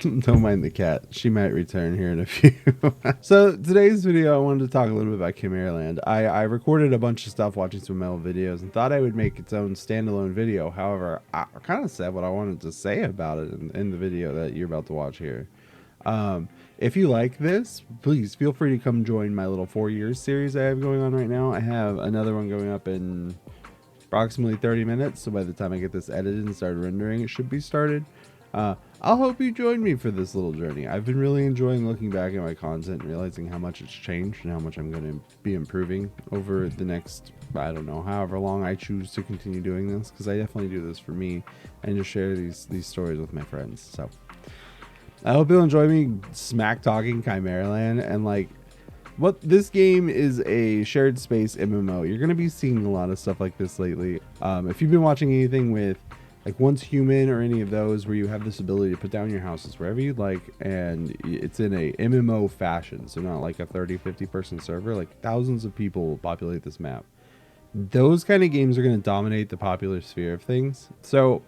Don't mind the cat. She might return here in a few. So today's video, I wanted to talk a little bit about Chimeraland. I recorded a bunch of stuff watching some MMO videos and thought I would make its own standalone video. However, I kind of said what I wanted to say about it in the video that you're about to watch here. If you like this, please feel free to come join my little 4 years series I have going on right now. I have another one going up in approximately 30 minutes. So by the time I get this edited and start rendering, it should be started. I'll hope you join me for this little journey. I've been really enjoying looking back at my content and realizing how much it's changed and how much I'm going to be improving over the next, I don't know, however long I choose to continue doing this, because I definitely do this for me and to share these stories with my friends. So I hope you'll enjoy me smack talking Chimeraland. And like, what this game is a shared space MMO. You're going to be seeing a lot of stuff like this lately. If you've been watching anything with like Once Human or any of those where you have this ability to put down your houses wherever you'd like, and it's in a MMO fashion, so not like a 30-50 person server, like thousands of people will populate this map. Those kind of games are going to dominate the popular sphere of things. So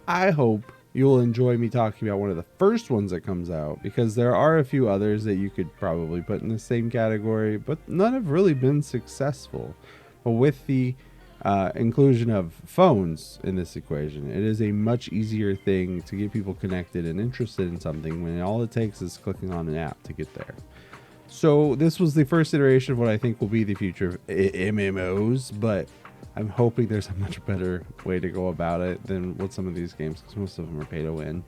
I hope you'll enjoy me talking about one of the first ones that comes out, because there are a few others that you could probably put in the same category, but none have really been successful. But with the inclusion of phones in this equation, it is a much easier thing to get people connected and interested in something when all it takes is clicking on an app to get there. So this was the first iteration of what I think will be the future of MMOs, but I'm hoping there's a much better way to go about it than with some of these games, because most of them are pay to win,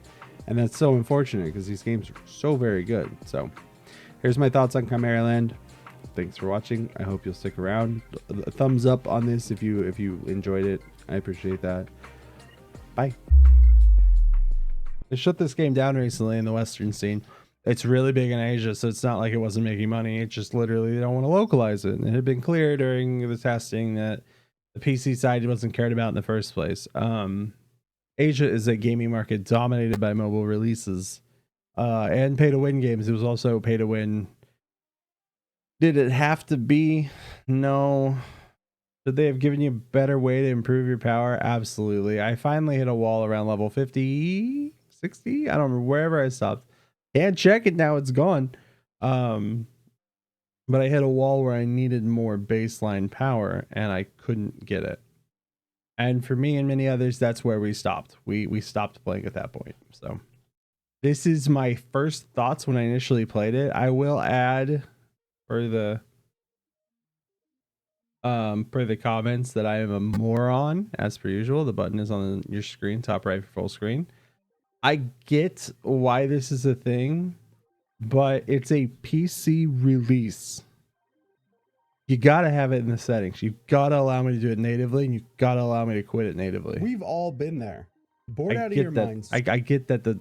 and that's so unfortunate because these games are so very good. So here's my thoughts on Chimeraland. Thanks for watching. I hope you'll stick around. A thumbs up on this if you enjoyed it. I appreciate that. Bye. They shut this game down recently in the Western scene. It's really big in Asia, so it's not like it wasn't making money. It's just literally they don't want to localize it. And it had been clear during the testing that the PC side wasn't cared about in the first place. Asia is a gaming market dominated by mobile releases and pay-to-win games. It was also pay-to-win. Did it have to be? No. Should they have given you a better way to improve your power? Absolutely. I finally hit a wall around level 50, 60. I don't remember, wherever I stopped. Can't check it now. It's gone. But I hit a wall where I needed more baseline power and I couldn't get it. And for me and many others, that's where we stopped. We stopped playing at that point. So this is my first thoughts when I initially played it. I will add for the comments that I am a moron, as per usual. The button is on your screen, top right for full screen. I get why this is a thing, but it's a PC release. You gotta have it in the settings. You've gotta allow me to do it natively, and you've gotta allow me to quit it natively. We've all been there. Bored out of your minds. I get that the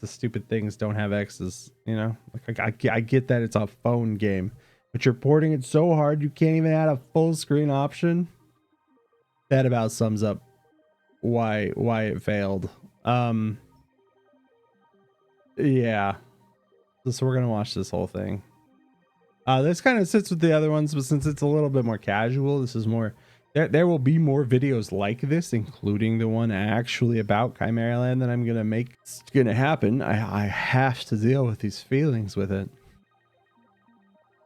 stupid things don't have X's, you know? Like I get that it's a phone game, but you're porting it so hard you can't even add a full screen option. That about sums up why it failed. Yeah. So we're gonna watch this whole thing. This kind of sits with the other ones, but since it's a little bit more casual, this is more. There will be more videos like this, including the one actually about Chimeraland that I'm gonna make. It's gonna happen. I have to deal with these feelings with it.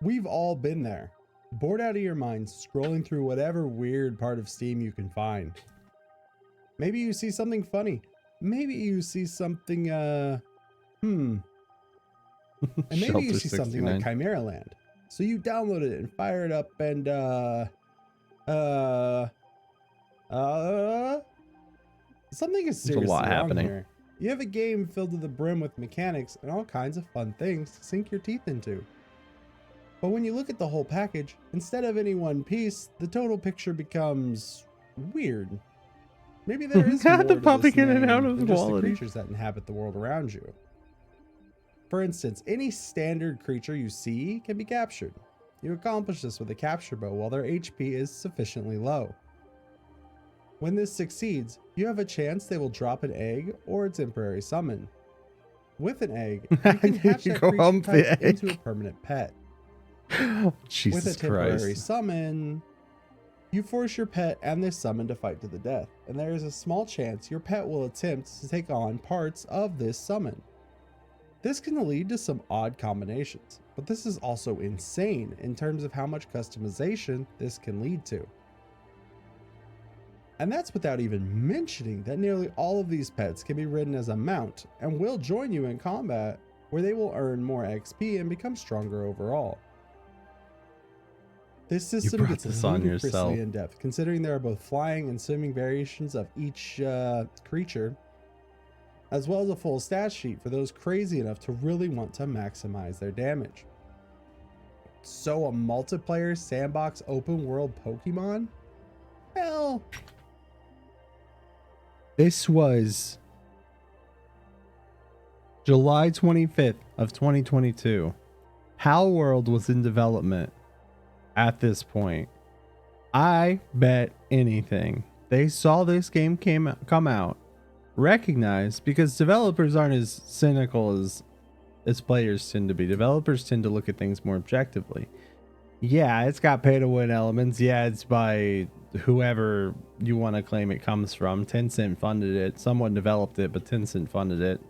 We've all been there. Bored out of your minds, scrolling through whatever weird part of Steam you can find. Maybe you see something funny. Maybe you see something, And maybe you see something like Chimeraland. So you download it and fire it up and, something is seriously wrong happening here. You have a game filled to the brim with mechanics and all kinds of fun things to sink your teeth into. But when you look at the whole package, instead of any one piece, the total picture becomes weird. Maybe there is more to this name than just the creatures that inhabit the world around you. For instance, any standard creature you see can be captured. You accomplish this with a capture bow while their HP is sufficiently low. When this succeeds, you have a chance they will drop an egg or a temporary summon. With an egg, you can hatch that creature type into a permanent pet. Jesus With a temporary summon, you force your pet and this summon to fight to the death, and there is a small chance your pet will attempt to take on parts of this summon. This can lead to some odd combinations, but this is also insane in terms of how much customization this can lead to. And that's without even mentioning that nearly all of these pets can be ridden as a mount and will join you in combat, where they will earn more XP and become stronger overall. This system gets ludicrously in depth, considering there are both flying and swimming variations of each creature, as well as a full stat sheet for those crazy enough to really want to maximize their damage. So a multiplayer sandbox open world Pokemon? Hell. This was July 25th of 2022. Palworld was in development at this point. I bet anything they saw this game come out, recognized, because developers aren't as cynical as players tend to be. Developers tend to look at things more objectively. Yeah, it's got pay to win elements. Yeah, it's by whoever you want to claim it comes from. Tencent funded it. Someone developed it, but Tencent funded it.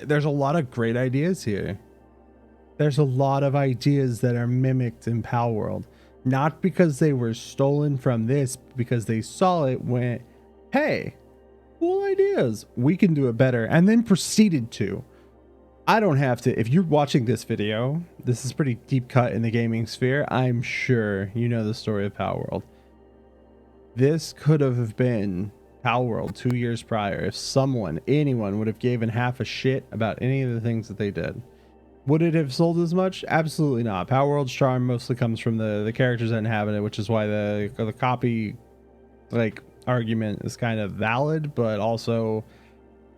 There's a lot of great ideas here. There's a lot of ideas that are mimicked in Palworld, not because they were stolen from this, because they saw it, went, hey, cool ideas, we can do it better, and then proceeded to. I don't have to. If you're watching this video, this is pretty deep cut in the gaming sphere. I'm sure you know the story of Palworld. This could have been Palworld 2 years prior if anyone would have given half a shit about any of the things that they did. Would it have sold as much? Absolutely not. Palworld's charm mostly comes from the characters that inhabit it, which is why the copy argument is kind of valid, but also,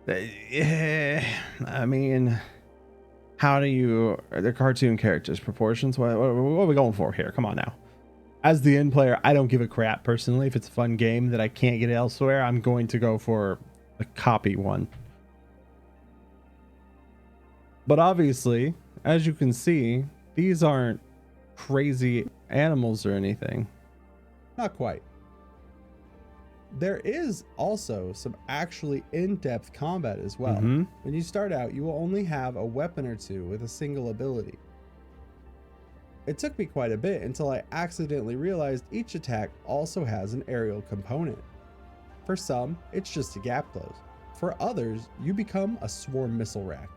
I mean, how do you, the cartoon characters, proportions? What are we going for here? Come on now. As the end player, I don't give a crap personally. If it's a fun game that I can't get elsewhere, I'm going to go for the copy one. But obviously, as you can see, these aren't crazy animals or anything. Not quite. There is also some actually in-depth combat as well. When you start out, you will only have a weapon or two with a single ability. It took me quite a bit until I accidentally realized each attack also has an aerial component. For some, it's just a gap close. For others, you become a swarm missile rack.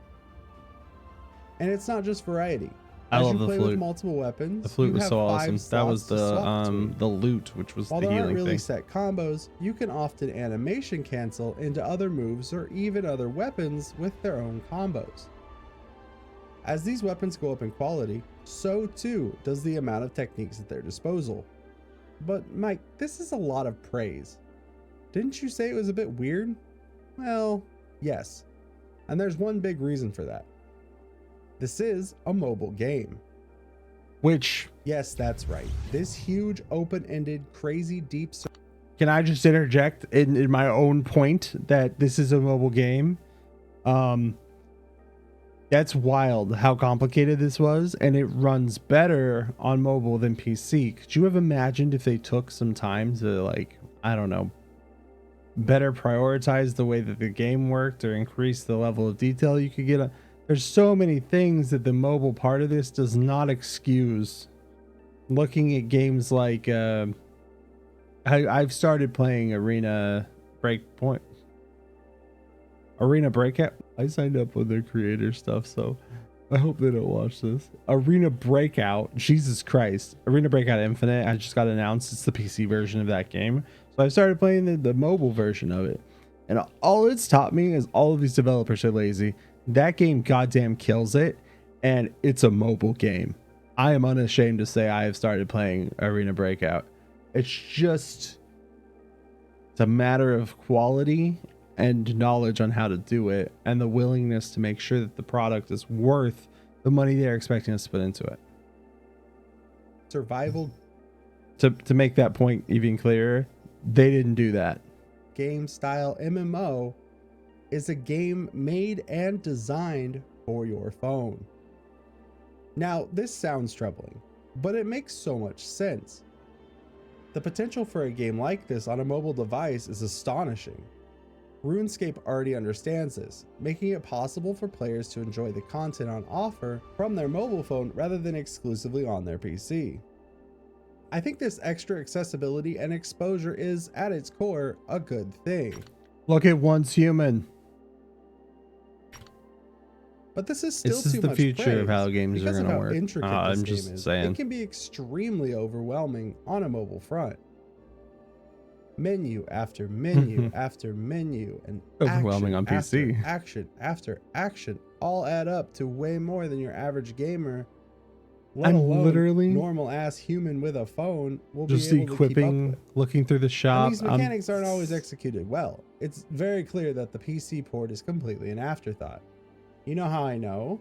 And it's not just variety. As you play with multiple weapons, the flute was so awesome. That was the loot, which was the healing thing. While there aren't really set combos, you can often animation cancel into other moves or even other weapons with their own combos. As these weapons go up in quality, so too does the amount of techniques at their disposal. But Mike, this is a lot of praise. Didn't you say it was a bit weird? Well, yes. And there's one big reason for that. This is a mobile game. Which, yes, that's right. This huge, open-ended, crazy, deep... Can I just interject in my own point that this is a mobile game? That's wild how complicated this was, and it runs better on mobile than PC. Could you have imagined if they took some time to, I don't know, better prioritize the way that the game worked or increase the level of detail you could get? There's so many things that the mobile part of this does not excuse. Looking at games like I've started playing Arena Breakout. I signed up with their creator stuff, so I hope they don't watch this. Arena Breakout, Jesus Christ. Arena Breakout Infinite, I just got announced. It's the PC version of that game. So I started playing the mobile version of it. And all it's taught me is all of these developers are lazy. That game goddamn kills it, and it's a mobile game. I am unashamed to say I have started playing Arena Breakout. It's a matter of quality and knowledge on how to do it, and the willingness to make sure that the product is worth the money they're expecting us to put into it. Survival. To make that point even clearer, they didn't do that. Game style MMO is a game made and designed for your phone. Now, this sounds troubling, but it makes so much sense. The potential for a game like this on a mobile device is astonishing. RuneScape already understands this, making it possible for players to enjoy the content on offer from their mobile phone rather than exclusively on their PC. I think this extra accessibility and exposure is, at its core, a good thing. Look at Once Human. But this is still This is too the much future praise of how games are because going of to how work. intricate I'm this just game is. saying. It can be extremely overwhelming on a mobile front. Menu after menu after menu, and overwhelming on PC. action after action all add up to way more than your average gamer, let I'm alone literally normal ass human with a phone will just be able to keep up equipping, with. looking through the shop. And these mechanics aren't always executed well. It's very clear that the PC port is completely an afterthought. You know how I know?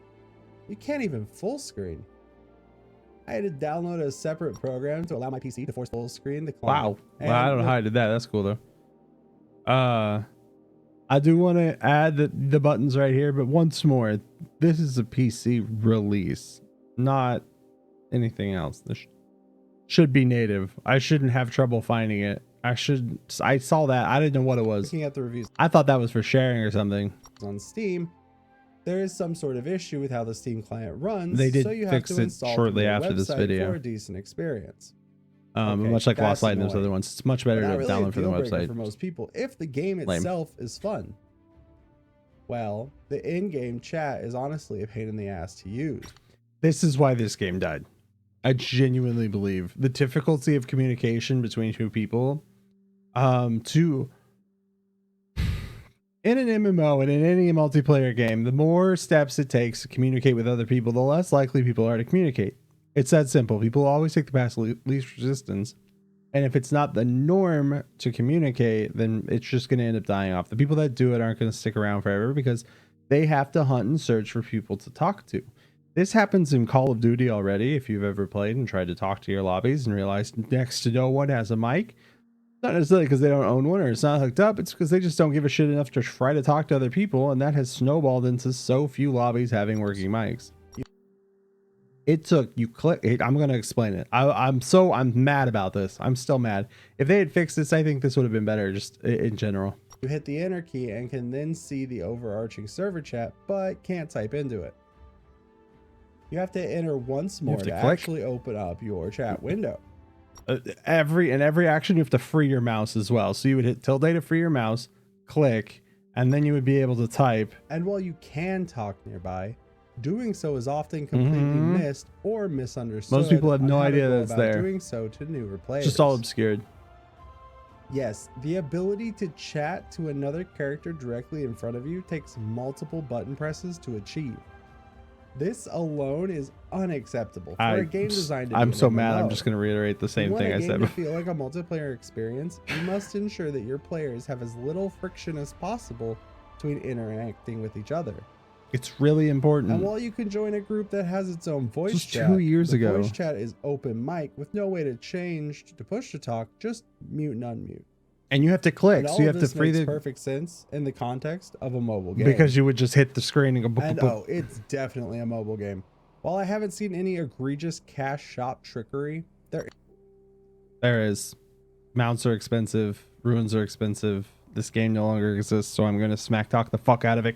You can't even full screen. I had to download a separate program to allow my PC to force full screen the client. Wow. Well, I don't know how I did that. That's cool though. I do want to add the buttons right here, but once more, this is a PC release, not anything else. This should be native. I shouldn't have trouble finding it. I saw that. I didn't know what it was. Looking at the reviews I thought that was for sharing or something. on Steam, there is some sort of issue with how the Steam client runs. They did so you fix have to it install shortly the after this website video. for a decent experience. Much like Lost that's Light and those annoying. other ones. It's much better But to not really a download from the deal breaker website. for most people if the game Lame. itself is fun. Well, the in-game chat is honestly a pain in the ass to use. This is why this game died. I genuinely believe the difficulty of communication between two people, in an MMO and in any multiplayer game, the more steps it takes to communicate with other people, the less likely people are to communicate. It's that simple. People always take the path of least resistance. And if it's not the norm to communicate, then it's just going to end up dying off. The people that do it aren't going to stick around forever because they have to hunt and search for people to talk to. This happens in Call of Duty already. If you've ever played and tried to talk to your lobbies and realized next to no one has a mic, not necessarily because they don't own one or it's not hooked up. It's because they just don't give a shit enough to try to talk to other people. And that has snowballed into so few lobbies having working mics. It took you click it. I'm going to explain it. I'm mad about this. I'm still mad. If they had fixed this, I think this would have been better just in general. You hit the enter key and can then see the overarching server chat, but can't type into it. You have to enter once more to actually open up your chat window. Every action, you have to free your mouse as well. So you would hit tilde to free your mouse, click, and then you would be able to type. And while you can talk nearby, doing so is often completely missed or misunderstood. Most people have no idea that it's there. Doing so to newer players. Just all obscured. Yes, the ability to chat to another character directly in front of you takes multiple button presses to achieve. This alone is unacceptable for a game designed to be I'm so mad. MMO. I'm just going to reiterate the same thing I said. To feel like a multiplayer experience, you must ensure that your players have as little friction as possible between interacting with each other. It's really important. And while you can join a group that has its own voice just chat, 2 years ago, voice chat is open mic with no way to change to push to talk, just mute and unmute. And you have to click, so you have to free the perfect sense in the context of a mobile game. Because you would just hit the screen and go boop, and boop, boop. Oh, it's definitely a mobile game. While I haven't seen any egregious cash shop trickery, there is. Mounts are expensive, runes are expensive. This game no longer exists, so I'm gonna smack talk the fuck out of it.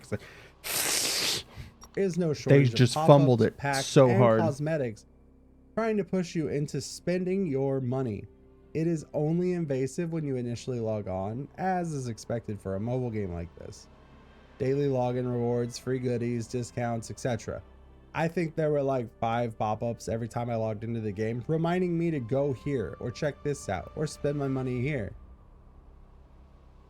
Is no shortage. They just of fumbled it packs, so and hard. Cosmetics trying to push you into spending your money. It is only invasive when you initially log on, as is expected for a mobile game like this. Daily login rewards, free goodies, discounts, etc. I think there were like 5 pop-ups every time I logged into the game, reminding me to go here, or check this out, or spend my money here.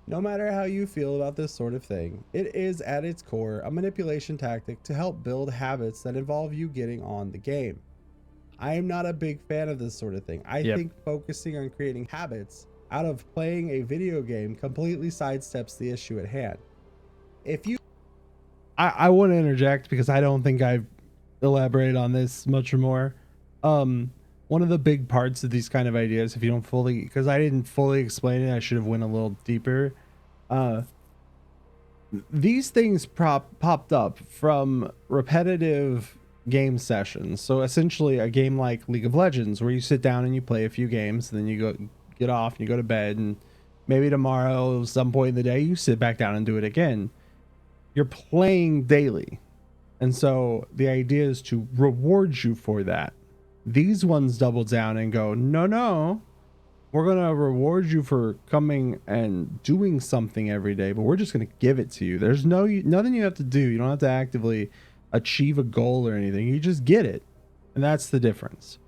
No matter how you feel about this sort of thing, it is at its core a manipulation tactic to help build habits that involve you getting on the game. I am not a big fan of this sort of thing. I think focusing on creating habits out of playing a video game completely sidesteps the issue at hand. If you... I want to interject because I don't think I've elaborated on this much more. One of the big parts of these kind of ideas, if you don't fully... Because I didn't fully explain it, I should have went a little deeper. These things popped up from repetitive game sessions. So essentially a game like League of Legends where you sit down and you play a few games and then you get off and you go to bed and Maybe tomorrow, some point in the day, you sit back down and do it again. You're playing daily. And so the idea is to reward you for that. These ones double down and go, no, we're going to reward you for coming and doing something every day, but we're just going to give it to you. There's nothing you have to do. You don't have to actively achieve a goal or anything. You just get it. And that's the difference.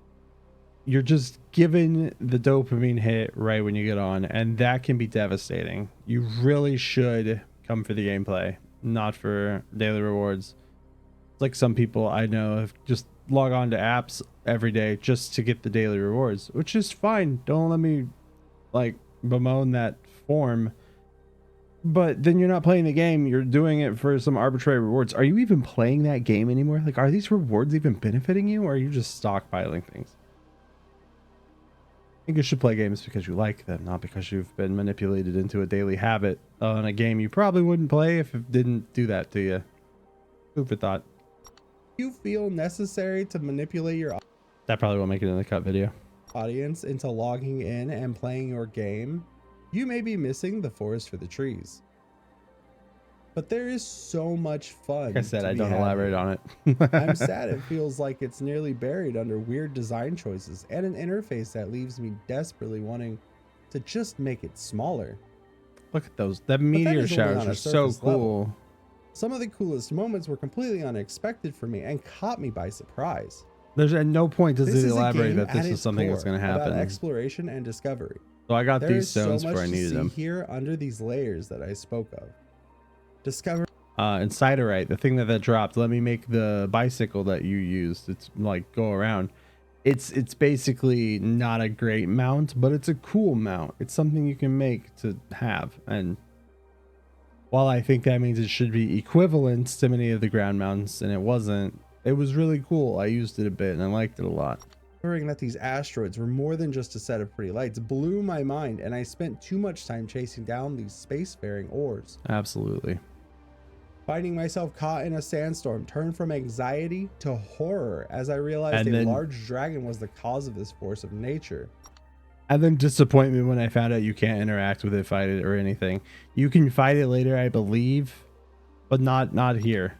You're just given the dopamine hit right when you get on, and that can be devastating. You really should come for the gameplay, not for daily rewards. It's like some people I know have just log on to apps every day just to get the daily rewards, which is fine. Don't let me like bemoan that form. But then you're not playing the game. You're doing it for some arbitrary rewards. Are you even playing that game anymore? Like, are these rewards even benefiting you, or are you just stockpiling things? I think you should play games because you like them, not because you've been manipulated into a daily habit on a game you probably wouldn't play if it didn't do that to you. Food for thought. You feel necessary to manipulate your That probably won't make it in the cut video. Audience into logging in and playing your game, you may be missing the forest for the trees. But there is so much fun. Like I said, I don't elaborate on it. I'm sad it feels like it's nearly buried under weird design choices and an interface that leaves me desperately wanting to just make it smaller. Look at those. The meteor showers are so cool. Level. Some of the coolest moments were completely unexpected for me and caught me by surprise. There's at no point does it elaborate that this is something that's going to happen. About exploration and discovery. So I got these stones before I needed them. Here under these layers that I spoke of. Discover Incinerite, the thing that dropped. Let me make the bicycle that you used. It's like go around. It's basically not a great mount, but it's a cool mount. It's something you can make to have. And while I think that means it should be equivalent to many of the ground mounts, and it wasn't, it was really cool. I used it a bit and I liked it a lot. Discovering that these asteroids were more than just a set of pretty lights blew my mind, and I spent too much time chasing down these spacefaring ores. Absolutely. Finding myself caught in a sandstorm turned from anxiety to horror as I realized a large dragon was the cause of this force of nature. And then disappointment when I found out you can't interact with it, fight it, or anything. You can fight it later, I believe, but not here.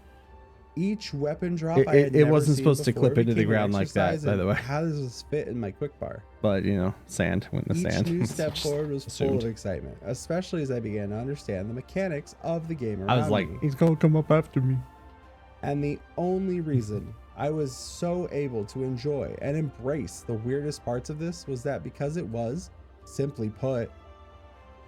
Each weapon drop it wasn't supposed to clip into the ground like that, by the way. How does this fit in my quick bar? But you know, sand went in the sand. Each new step forward was full of excitement, especially as I began to understand the mechanics of the game around me. I was like, he's gonna come up after me. And the only reason I was so able to enjoy and embrace the weirdest parts of this was that because it was, simply put,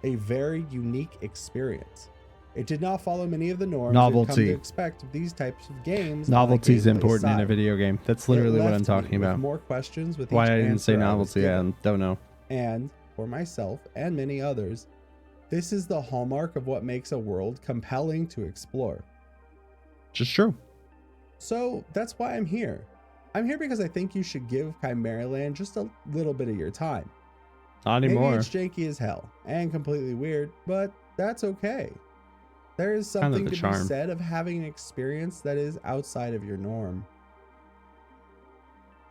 a very unique experience. It did not follow many of the norms you've come to expect of these types of games. Novelty is important in a video game. That's literally what I'm talking about. More questions with why I didn't say novelty, I don't know. And for myself and many others, this is the hallmark of what makes a world compelling to explore. Just true. So that's why I'm here. I'm here because I think you should give Chimeraland just a little bit of your time. Not anymore. Maybe it's janky as hell and completely weird, but that's okay. There is something to be said of having an experience that is outside of your norm.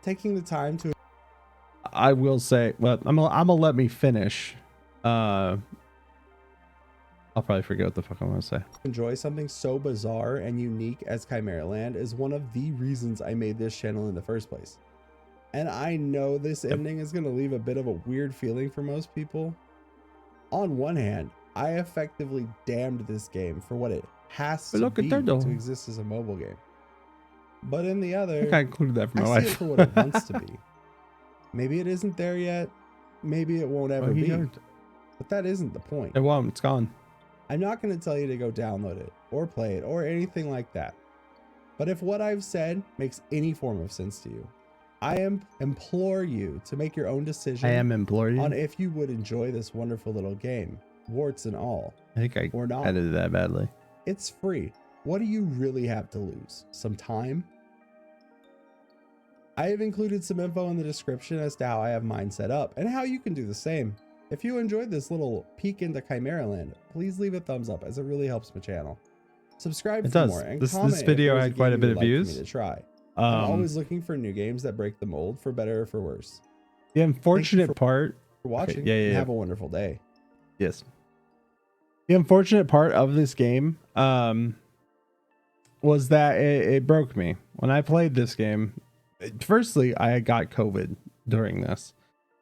Taking the time to... I will say, well, I'm gonna let me finish. I'll probably forget what the fuck I'm gonna say. Enjoy something so bizarre and unique as Chimeraland is one of the reasons I made this channel in the first place. And I know this ending is gonna leave a bit of a weird feeling for most people. On one hand, I effectively damned this game for what it has to be to exist as a mobile game. But in the other, I think I included that for my wife. See it for what it wants to be. Maybe it isn't there yet. Maybe it won't ever be. But that isn't the point. It won't. It's gone. I'm not going to tell you to go download it or play it or anything like that. But if what I've said makes any form of sense to you, I implore you to make your own decision. On if you would enjoy this wonderful little game. Warts and all. I think I edited that badly. It's free. What do you really have to lose? Some time? I have included some info in the description as to how I have mine set up and how you can do the same. If you enjoyed this little peek into Chimeraland, please leave a thumbs up as it really helps my channel. Subscribe for more and comment. This video had quite a bit of views. To try. I'm always looking for new games that break the mold for better or for worse. The unfortunate part for watching. And have a wonderful day. Yes. The unfortunate part of this game was that it broke me. When I played this game, firstly, I got COVID during this.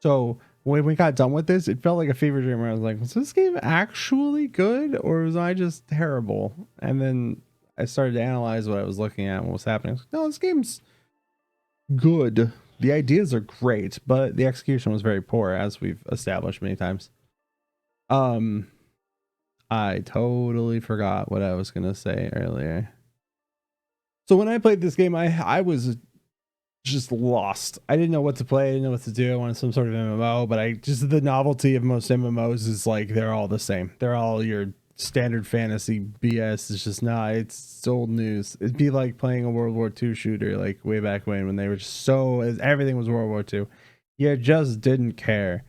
So when we got done with this, it felt like a fever dream where I was like, was this game actually good or was I just terrible? And then I started to analyze what I was looking at and what was happening. I was like, no, this game's good. The ideas are great, but the execution was very poor, as we've established many times. I totally forgot what I was gonna say earlier. So when I played this game, I was just lost. I didn't know what to play. I didn't know what to do. I wanted some sort of MMO, but the novelty of most MMOs is like they're all the same. They're all your standard fantasy BS. It's just not. It's old news. It'd be like playing a World War II shooter, like way back when they were just everything was World War II. You just didn't care.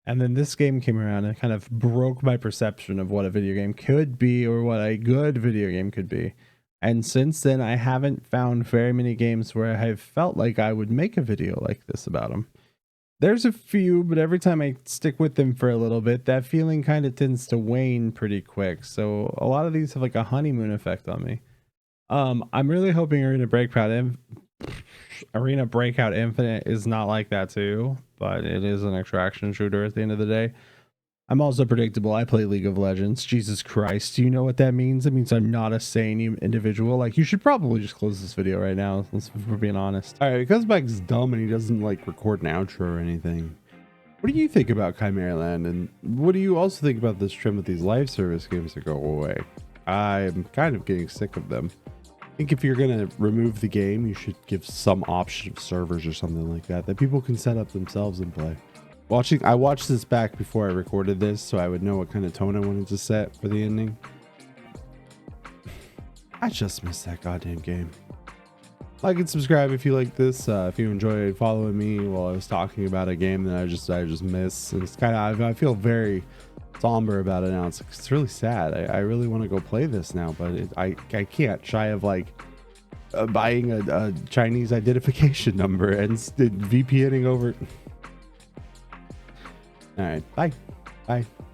And then this game came around and kind of broke my perception of what a video game could be or what a good video game could be. And since then, I haven't found very many games where I've felt like I would make a video like this about them. There's a few, but every time I stick with them for a little bit, that feeling kind of tends to wane pretty quick. So a lot of these have like a honeymoon effect on me. I'm really hoping Arena Breakout Infinite is not like that too, but it is an extraction shooter at the end of the day. I'm also predictable. I play League of Legends. Jesus Christ. Do you know what that means? It means I'm not a sane individual. Like, you should probably just close this video right now, if we're being honest. All right, because Mike's dumb and he doesn't like record an outro or anything. What do you think about Chimeraland? And what do you also think about this trend with these live service games that go away? I'm kind of getting sick of them. I think if you're going to remove the game, you should give some option of servers or something like that people can set up themselves and play. I watched this back before I recorded this, so I would know what kind of tone I wanted to set for the ending. I just missed that goddamn game. Like and subscribe if you like this. If you enjoyed following me while I was talking about a game that I just missed. It's kind of, I feel very somber about it now. It's really sad. I really want to go play this now, but I can't. Shy of like buying a Chinese identification number and VPNing over. All right, bye.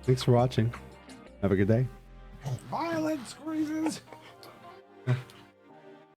Thanks for watching. Have a good day. Violence squeezes.